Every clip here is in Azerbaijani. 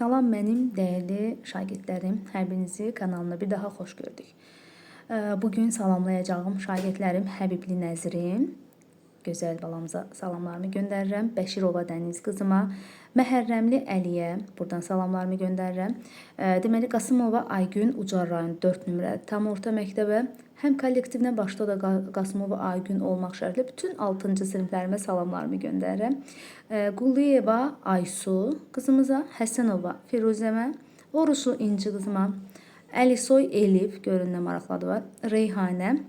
Salam mənim dəyərli şagirdlərim, hər birinizi kanalına bir daha xoş gördük. Bugün salamlayacağım şagirdlərim Həbibli Nəzrin, gözəl balamıza salamlarımı göndərirəm. Bəşirova Dəniz qızıma, Məhərrəmli Əliyə buradan salamlarımı göndərirəm. Deməli Qasımova Aygün Ucar rayon 4 nömrə tam orta məktəbə, həm kollektivinə başda da Qasımova Aygün olmaq şərtlə bütün 6-cı siniflərimə salamlarımı göndərirəm. Qulliyeva Aysu qızımıza, Həsənova Firuzəmə, Oruçlu İnci qızıma, Əlisoy Elif, görün nə maraqlı adı var, Reyhanə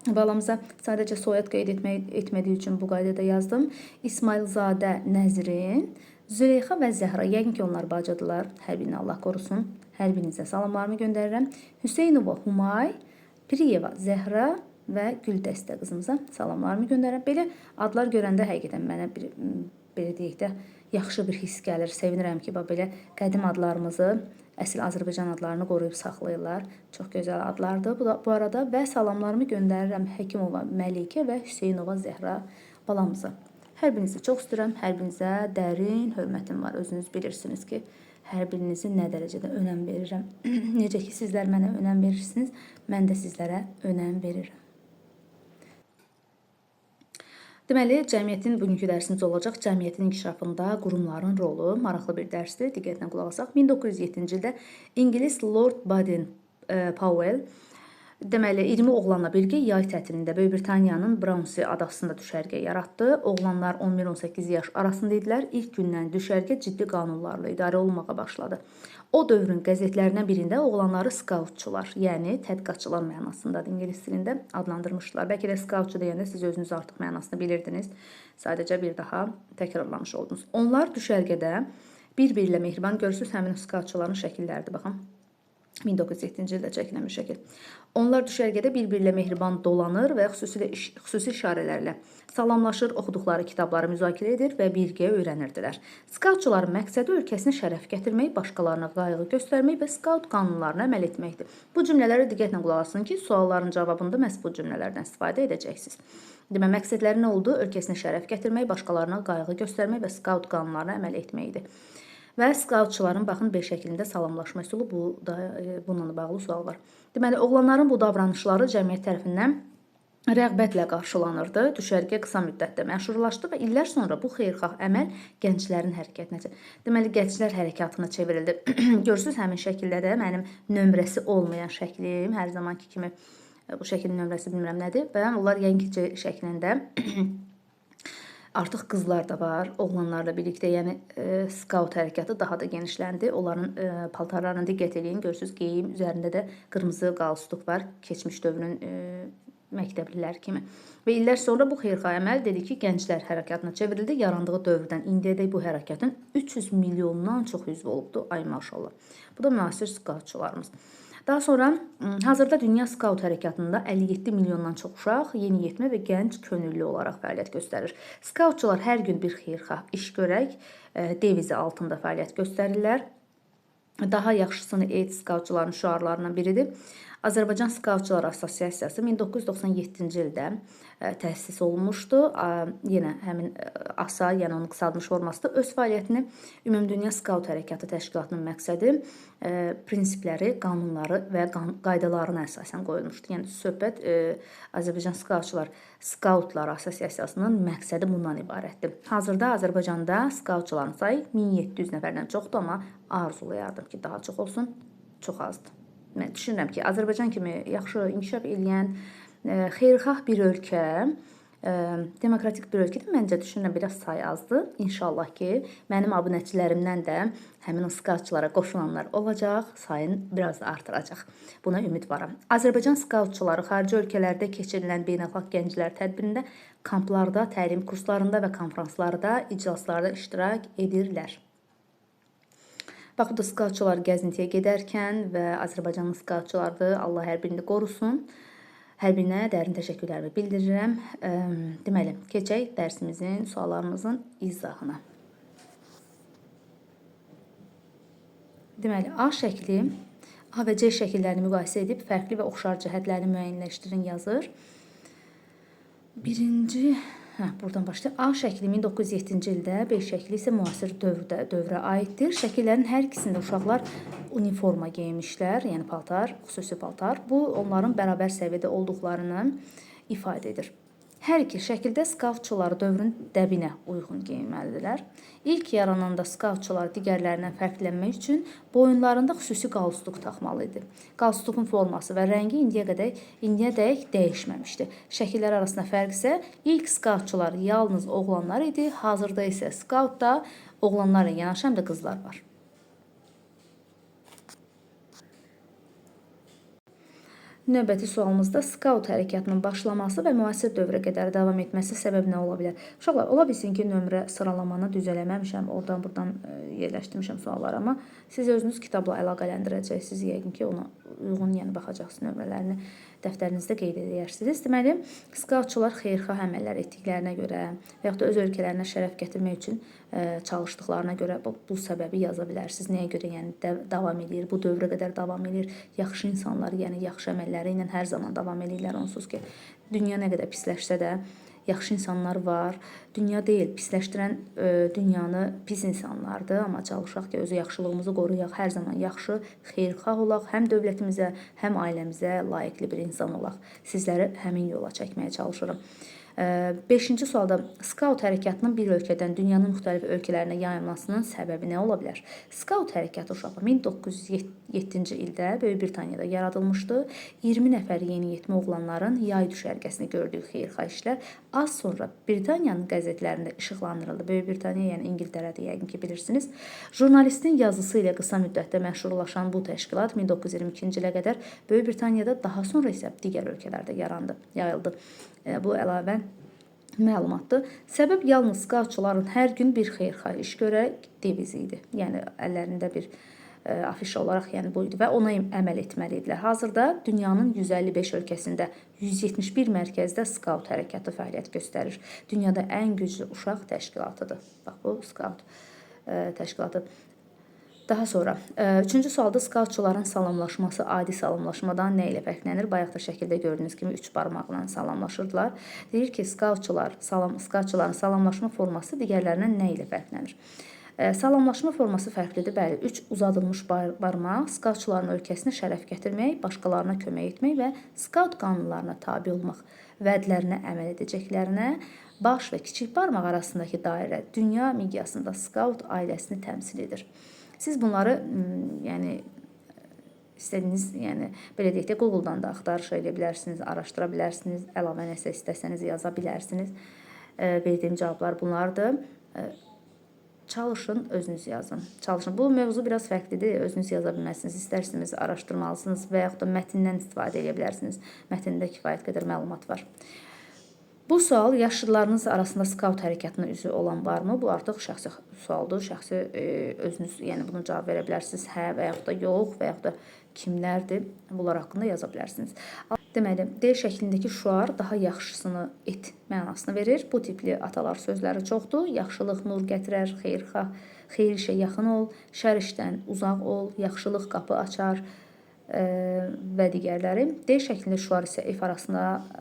balamıza sadəcə soyad qeyd etmədiyi üçün bu qaydada yazdım. İsmailzadə Nəzrin, Züleyxa və Zəhra, yəqin ki onlar bacıdırlar. Hər birini Allah qorusun. Hər birinizə salamlarımı göndərirəm. Hüseynova Humay, Piriyeva Zəhra və Güldəstə qızımıza salamlarımı göndərirəm. Belə adlar görəndə həqiqətən mənə belə deyək də yaxşı bir hiss gəlir. Sevinirəm ki, belə qədim adlarımızı, əsl Azərbaycan adlarını qoruyub saxlayırlar. Çox gözəl adlardır bu arada və salamlarımı göndərirəm Həkimova Məlikə və Hüseynova Zəhra balamıza. Hər birinizi çox istəyirəm, hər birinizə dərin hörmətim var. Özünüz bilirsiniz ki, hər birinizi nə dərəcədə önəm verirəm. Necə ki, sizlər mənə önəm verirsiniz, mən də sizlərə önəm verirəm. Deməli, cəmiyyətin bugünkü dərsimiz olacaq. Cəmiyyətin inkişafında qurumların rolu maraqlı bir dərsdir. Diqqətlə qulaq asaq. 1907-ci ildə İngilis Lord Baden-Powell deməli 20 oğlanla birgə yay tətilində Böyük Britaniyanın Brownsea adasında düşərgə yaratdı. Oğlanlar 11-18 yaş arasında idilər. İlk gündən düşərgə ciddi qanunlarla idarə olunmağa başladı. O dövrün qəzetlərindən birində oğlanları skautçular, yəni tədqiqatçılar mənasındadır ingilis dilində adlandırmışdılar. Bəlkə də skautçu deyəndə siz özünüz artıq mənasını bilirdiniz. Sadəcə bir daha təkrarlamış oldunuz. Onlar düşərgədə bir-biri ilə mehriban, görürsünüz həmin skautçuların şəkilləridir, baxın. 1907-ci ildə çəkilən bir şəkil. Onlar düşərgədə bir-biri ilə mehriban dolanır və xüsusi işarələrlə salamlaşır, oxuduqları kitabları müzakirə edir və birgə öyrənirdilər. Skautçuların məqsədi ölkəsinə şərəf gətirmək, başqalarına qayğı göstərmək və skaut qanunlarına əməl etməkdir. Bu cümlələri diqqətlə qulaq asın ki, sualların cavabında məhz bu cümlələrdən istifadə edəcəksiniz. Demək, məqsədləri nə oldu? Ölkəsinə şərəf gətirmək, başqalarına qayğı göstərmək və skaut qanunlarına əməl etməkdir. Və skautçuların baxın B şəklində salamlaşma üsulu, bununla bağlı sual var. Deməli, oğlanların bu davranışları cəmiyyət tərəfindən rəğbətlə qarşılanırdı. Düşərgə qısa müddətdə məşhurlaşdı və illər sonra bu xeyirxah əməl gənclərin hərəkətinə, deməli, gənclər hərəkatına çevrildi. Görürsünüz, həmin şəkildə də mənim nömrəsi olmayan şəklim, hər zamanki kimi bu şəklin nömrəsi bilmirəm nədir və onlar yəngicə şəklində artıq qızlar da var, oğlanlarla birlikdə, yəni skaut hərəkatı daha da genişləndi. Onların paltarlarına diqqət edin, görürsünüz, geyim üzərində də qırmızı qalstuk var, keçmiş dövrün məktəblilər kimi. Və illər sonra bu xeyirxah əməl dedi ki, gənclər hərəkatına çevrildi. Yarandığı dövrdən indiyədək bu hərəkatın 300 milyondan çox üzvü olubdu, ay maşallah. Bu da müasir skautçularımız. Daha sonra hazırda dünya skaut hərəkatında 57 milyondan çox uşaq yeniyetmə və gənc könüllü olaraq fəaliyyət göstərir. Skautçular hər gün bir xeyirxah iş görək devizi altında fəaliyyət göstərirlər. Daha yaxşısını et skautçuların şüarlarından biridir. Azərbaycan Skautçular Assosiasiyası 1997-ci ildə təsis olunmuşdu. Yenə həmin ASA, yəni onun qısaldılmış formasıdır. Öz fəaliyyətini Ümumdünya Skaut Hərəkatı Təşkilatının məqsədi, prinsipləri, qanunları və qaydalarına əsasən qoyulmuşdu. Yəni söhbət Azərbaycan Skautlar Assosiasiyasının məqsədi bundan ibarətdir. Hazırda Azərbaycanda skautçuların sayı 1700 nəfərdən çoxdur, amma arzulayardım ki, daha çox olsun, çox azdır. Mən düşünürəm ki, Azərbaycan kimi yaxşı inkişaf edən xeyirxah bir ölkə, demokratik bir ölkədə məncə düşünürəm biraz say azdır. İnşallah ki, mənim abunəçilərimdən də həmin o skautçulara qoşulanlar olacaq, sayını biraz da artıracaq. Buna ümid varam. Azərbaycan skautçuları xarici ölkələrdə keçirilən beynəlxalq gənclər tədbirində, kamplarda, təlim kurslarında və konferanslarda, iclaslarda iştirak edirlər. Bax, bu da skautçular gəzintiyə gedərkən və Azərbaycanlı skautçulardır. Allah hər birini qorusun. Hər birinə dərin təşəkkürlərimi bildirirəm. Deməli, keçək dərsimizin, suallarımızın izahına. Deməli, A şəkli A və C şəkillərini müqayisə edib fərqli və oxşar cəhətlərini müəyyənləşdirin yazır. Birinci Buradan başlayaq. A şəkli 1907-ci ildə, B şəkli isə müasir dövrə aiddir. Şəkillərin hər ikisində uşaqlar uniforma geyinmişlər, yəni paltar, xüsusi paltar. Bu, onların bərabər səviyyədə olduqlarını ifadə edir. Hər iki şəkildə skautçular dövrün dəbinə uyğun geyinməlidirlər. İlk yarananda skautçular digərlərindən fərqlənmək üçün boyunlarında xüsusi qalstuk taxmalı idi. Qalstukun forması və rəngi indiyədək dəyişməmişdi. Şəkillər arasında fərq isə ilk skautçular yalnız oğlanlar idi, hazırda isə skautda oğlanlarla yanaşı həm də qızlar var. Növbəti sualımızda skaut hərəkatının başlaması və müasir dövrə qədər davam etməsi səbəb nə ola bilər? Uşaqlar, ola bilsin ki, nömrə sıralamanı düz eləməmişəm, oradan-buradan yerləşdirmişəm sualları, amma siz özünüz kitabla əlaqələndirəcəksiniz, yəqin ki, ona uyğun baxacaqsınız nömrələrini dəftərinizdə qeyd edərsiniz. Deməli, skautçular xeyirxah əməllər etdiklərinə görə və yaxud da öz ölkələrinə şərəf gətirmək üçün çalışdıqlarına görə bu səbəbi yaza bilərsiniz. Nəyə görə davam edir, bu dövrə qədər davam edir, yaxşı insanlar, yəni yaxşı əməlləri ilə hər zaman davam edirlər. Onsuz ki, dünya nə qədər pisləşsə də, yaxşı insanlar var. Dünya deyil, pisləşdirən dünyanı pis insanlardır. Amma çalışaq ki, özü yaxşılığımızı qoruyaq, hər zaman yaxşı, xeyirxah olaq, həm dövlətimizə, həm ailəmizə layiqli bir insan olaq. Sizləri həmin yola çəkməyə çalışırım. 5-ci sualda skaut hərəkatının bir ölkədən dünyanın müxtəlif ölkələrinə yayılmasının səbəbi nə ola bilər? Skaut hərəkatı uşaqlar 1907-ci ildə Böyük Britaniyada yaradılmışdı. 20 nəfər yeniyetmə oğlanların yay düşərgəsini gördüyü xeyirxah işlər az sonra Britaniyanın qəzetlərində işıqlandırıldı. Böyük Britaniya, yəni İngiltərədir, yəqin ki, bilirsiniz. Jurnalistin yazısı ilə qısa müddətdə məşhurlaşan bu təşkilat 1922-ci ilə qədər Böyük Britaniyada, daha sonra isə digər ölkələrdə yayıldı. Bu əlavə məlumatdır. Səbəb yalnız skautçuların hər gün bir xeyirxah iş görək devizi idi. Yəni əllərində bir afişa olaraq bu idi və ona əməl etməli idilər. Hazırda dünyanın 155 ölkəsində 171 mərkəzdə skaut hərəkatı fəaliyyət göstərir. Dünyada ən güclü uşaq təşkilatıdır. Bax, bu skaut təşkilatı. Daha sonra, 3-cü sualda skautçuların salamlaşması adi salamlaşmadan nə ilə fərqlənir? Bayaq da şəkildə gördüyünüz kimi 3 barmaqla salamlaşırdılar. Deyir ki, skautçuların salamlaşma forması digərlərindən nə ilə fərqlənir? Salamlaşma forması fərqlidir. Bəli, 3 uzadılmış barmaq skautçuların ölkəsinə şərəf gətirmək, başqalarına kömək etmək və skaut qanunlarına tabe olmaq vədlərinə əməl edəcəklərinə, baş və kiçik barmaq arasındakı dairə dünya miqyasında skaut ailəsini təmsil edir. Siz bunları istədiyiniz, belə deyək də, Google-dan da axtarış edə bilərsiniz, araşdıra bilərsiniz, əlavə nəsə istəsəniz yaza bilərsiniz. Verdiyim cavablar bunlardır. Çalışın, özünüz yazın. Çalışın. Bu mövzu biraz fərqlidir, özünüz yaza bilməlisiniz, istərsiniz, araşdırmalısınız və yaxud da mətndən istifadə edə bilərsiniz. Mətndə kifayət qədər məlumat var. Bu sual yaşlılarınız arasında skaut hərəkatına üzvü olan varmı? Bu artıq şəxsi sualdır. Şəxsi özünüz buna cavab verə bilərsiniz. Hə və yaxud da yox və yaxud da kimlərdir? Bunlar haqqında yaza bilərsiniz. Deməli, D şəklindəki şüar daha yaxşısını et mənasını verir. Bu tipli atalar sözləri çoxdur. Yaxşılıq nur gətirər, xeyirxah, xeyir işə yaxın ol, şər işdən uzaq ol, yaxşılıq qapı açar və digərləri. D şəklində şüar isə F arasında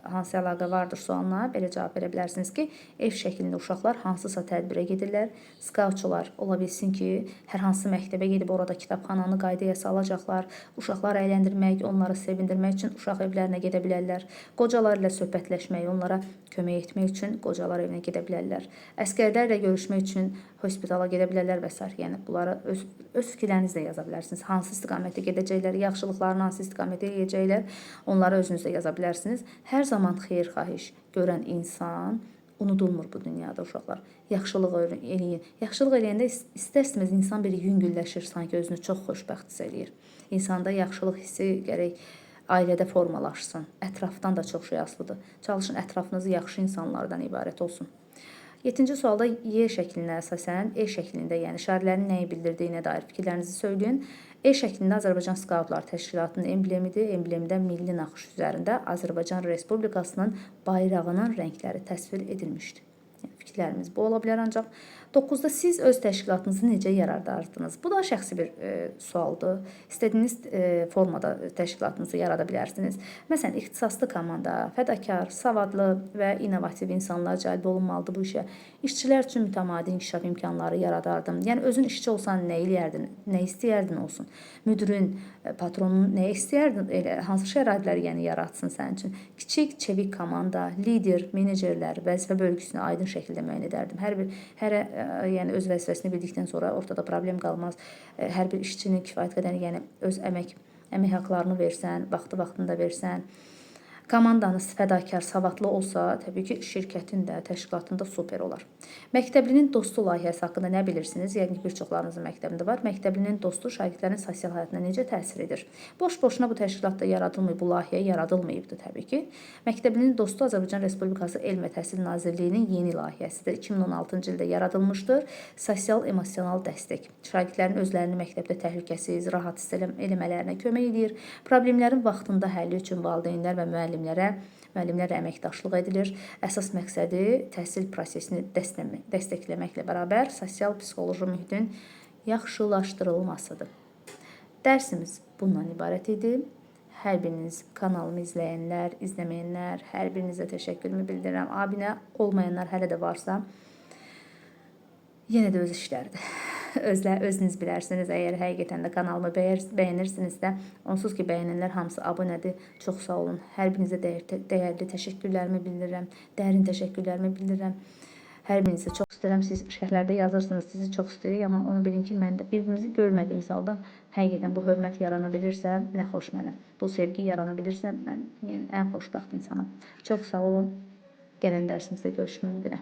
hansı əlaqə vardır sualına belə cavab verə bilərsiniz ki, F şəklində uşaqlar hansısa tədbirə gedirlər. Skautçular ola bilsin ki, hər hansı məktəbə gedib orada kitabxananı qaydaya salacaqlar. Uşaqları əyləndirmək, onları sevindirmək üçün uşaq evlərinə gedə bilərlər. Qocalar ilə söhbətləşmək, onlara kömək etmək üçün qocalar evinə gedə bilərlər. Əskərlərlə görüşmək üçün hospitala gedə bilərlər və s. Yəni bunları öz fikirlərinizlə yaza bilərsiniz. Hansı istiqamətdə gedəcəklər, yaxşılıqlarını hansı istiqamətdə edəcəklər, onları özünüz də yaza bilərsiniz. Hər zaman xeyirxah iş görən insan unudulmur bu dünyada uşaqlar. Yaxşılıq eləyin. Yaxşılıq eləyəndə istərsiniz insan bir yüngülləşir, sanki özünü çox xoşbəxt hiss eləyir. İnsanda yaxşılıq hissi gərək ailədə formalaşsın. Ətrafdan da çox şey asılıdır. Çalışın ətrafınız yaxşı insanlardan ibarət olsun. 7-ci sualda Y şəklinə əsasən E şəklində, yəni işarələrin nəyi bildirdiyinə dair fikirlərinizi söyləyin. E şəklində Azərbaycan Skautlar Təşkilatının emblemidir. Emblemdə milli naxış üzərində Azərbaycan Respublikasının bayrağının rəngləri təsvir edilmişdir. Yəni, fikirlərimiz bu ola bilər ancaq. 9-da siz öz təşkilatınızı necə yaradardınız? Bu da şəxsi bir sualdır. İstədiyiniz formada təşkilatınızı yarada bilərsiniz. Məsələn, ixtisaslı komanda, fədakar, savadlı və innovativ insanlar cəlb olunmalıdır bu işə. İşçilər üçün mütəmadi inkişaf imkanları yaradardım. Yəni özün işçi olsan nə eləyərdin, nə istəyərdin olsun? Müdirin, patronun nə istəyərdin, elə hansı şəraitləri yəni yaratsın sənin üçün? Kiçik, çevik komanda, lider, menecerlər, vəzifə bölgüsünü aydın şəkildə müəyyən edərdim. Yəni öz vəzifəsini bildikdən sonra ortada problem qalmaz. Hər bir işçinin kifayət qədər yəni öz əmək haqqlarını versən, vaxtında versən, komandanız fədakar, savadlı olsa, təbii ki, şirkətin də, təşkilatın da super olar. Məktəblinin dostu layihəsi haqqında nə bilirsiniz? Yəqin ki, bir çoxlarınızın məktəbində var. Məktəblinin dostu şagirdlərin sosial həyatına necə təsir edir? Boş-boşuna bu təşkilatda yaradılmayıb, bu layihə yaradılmayıbdır təbii ki. Məktəblinin dostu Azərbaycan Respublikası Elm və Təhsil Nazirliyinin yeni layihəsidir. 2016-cı ildə yaradılmışdır. Sosial-emosional dəstək. Şagirdlərin özlərini məktəbdə təhlükəsiz, rahat hiss eləmələrinə kömək edir. Problemlərin vaxtında həlli üçün valideynlər və müəllimlərlə əməkdaşlıq edilir. Əsas məqsədi təhsil prosesini dəstəkləməklə bərabər sosial-psixoloji mühitin yaxşılaşdırılmasıdır. Dərsimiz bundan ibarət idi. Hər biriniz kanalımı izləyənlər, izləməyənlər, hər birinizə təşəkkürümü bildirirəm. Abunə olmayanlar hələ də varsa, yenə də öz işləridir. Özünüz bilərsiniz, əgər həqiqətən də kanalımı bəyənirsinizsə, onsuz ki, bəyənənlər hamısı abunədir. Çox sağ olun. Hər birinizə dəyərli təşəkkürlərimi bildirirəm, dərin təşəkkürlərimi bildirirəm. Hər birinizi çox istəyirəm. Siz şərhlərdə yazırsınız, sizi çox istəyirik, amma onu bilin ki, mən də bir-birimizi görmədiyimiz halda həqiqətən bu hörmət yarana bilirsə, nə xoş mənə. Bu sevgi yarana bilirsə, mən ən xoşbəxt insanım. Çox sağ olun. Gələn dərsimizdə görüşmək üzrə.